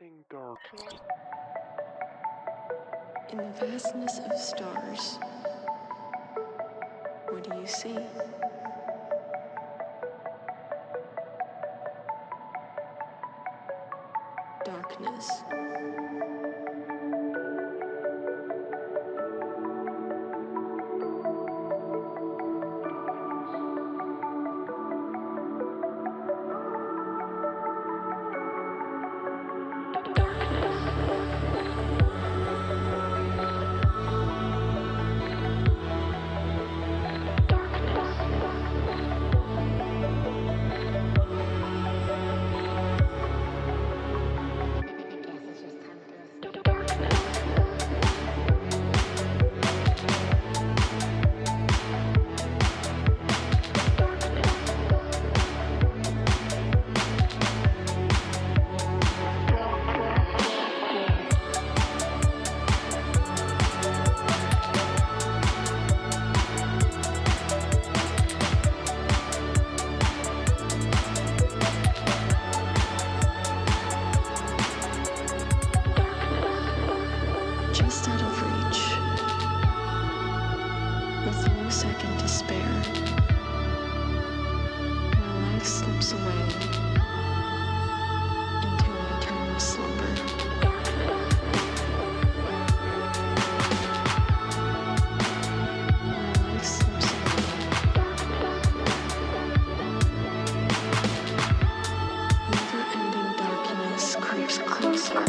ending darkness. In the vastness of stars, what do you see? Darkness. Just out of reach, with no second to spare, my life slips away into an eternal slumber. My life slips away. Never-ending darkness creeps closer.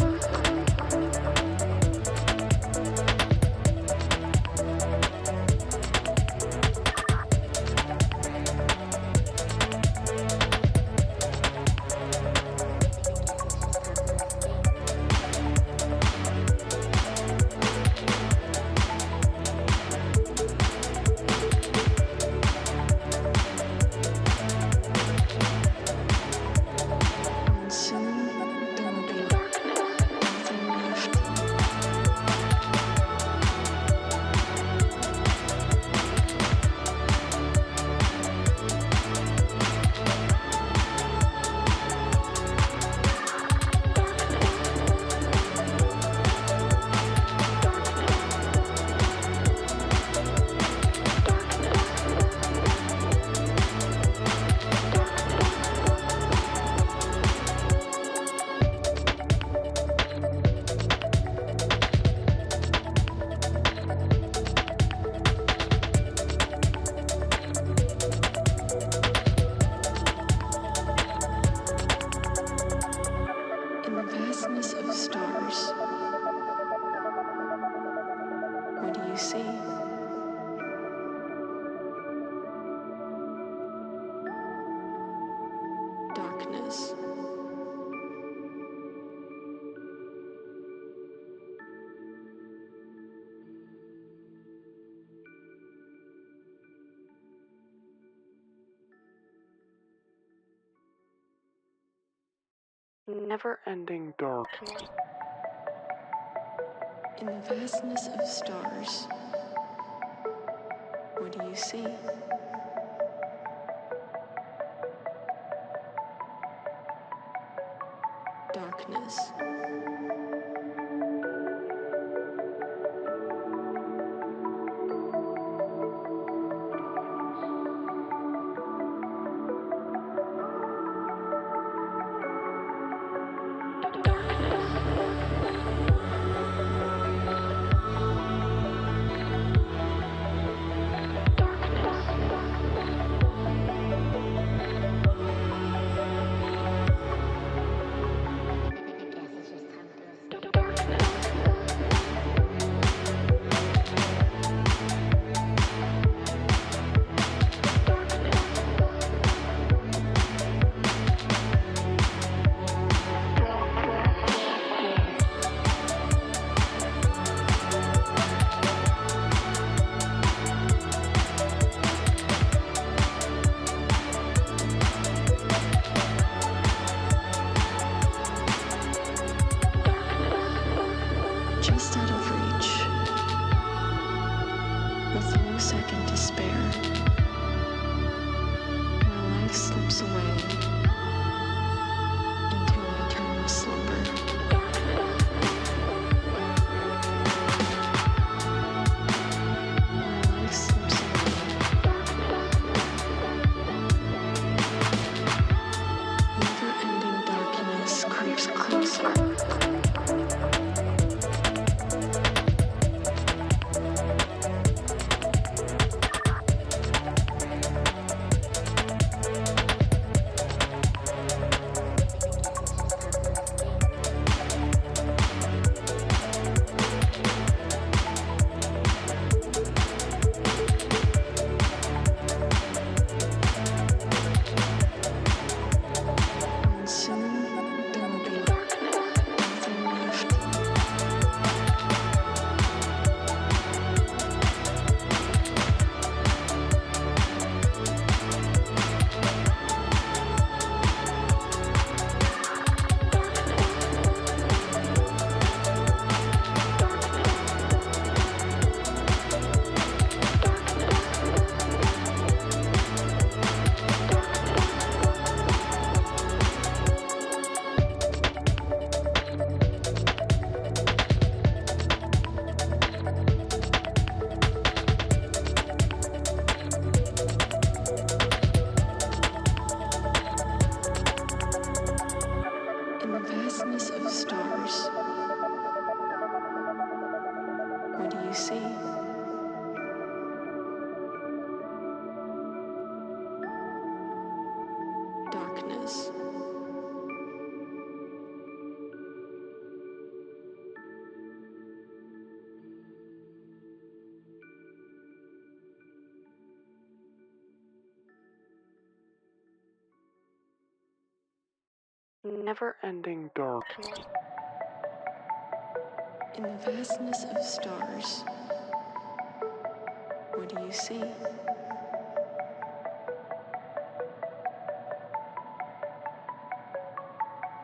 And soon there will be nothing left. In the vastness of stars, what do you see? Darkness. Never ending darkness. In the vastness of stars, what do you see? Darkness. Just out of reach, with no second to spare, my life slips away into an eternal slumber. darkness. Never-ending darkness. In the vastness of stars, what do you see?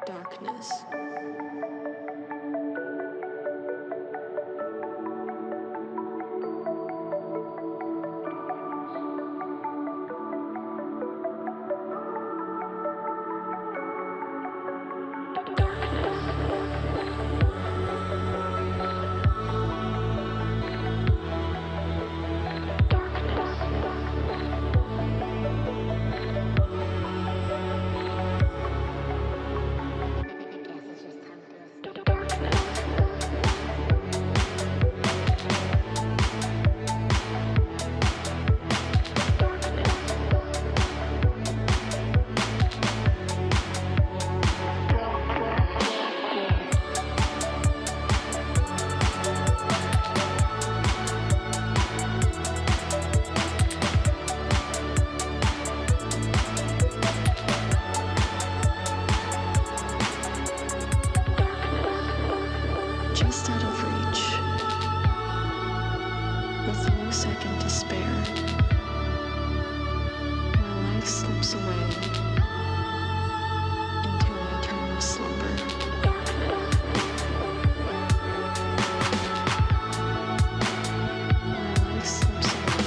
Darkness. Just out of reach, with no second to spare, my life slips away into an eternal slumber. My life slips away.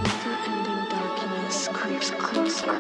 Never-ending darkness creeps closer.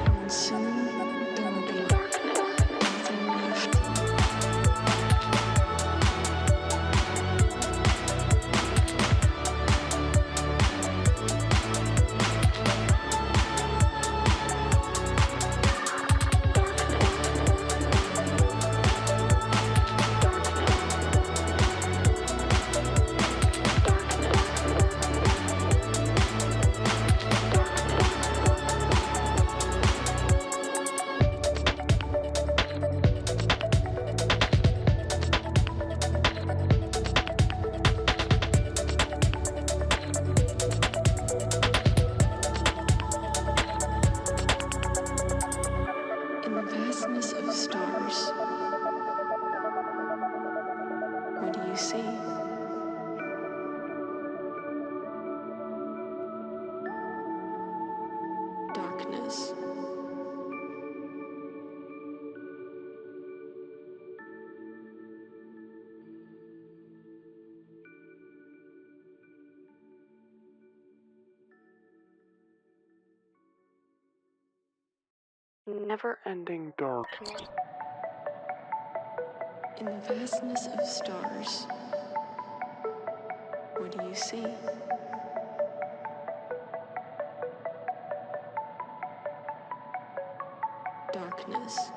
And soon there will be nothing left. In the vastness of stars, what do you see? Darkness. Never-ending darkness. In the vastness of stars, what do you see? Darkness.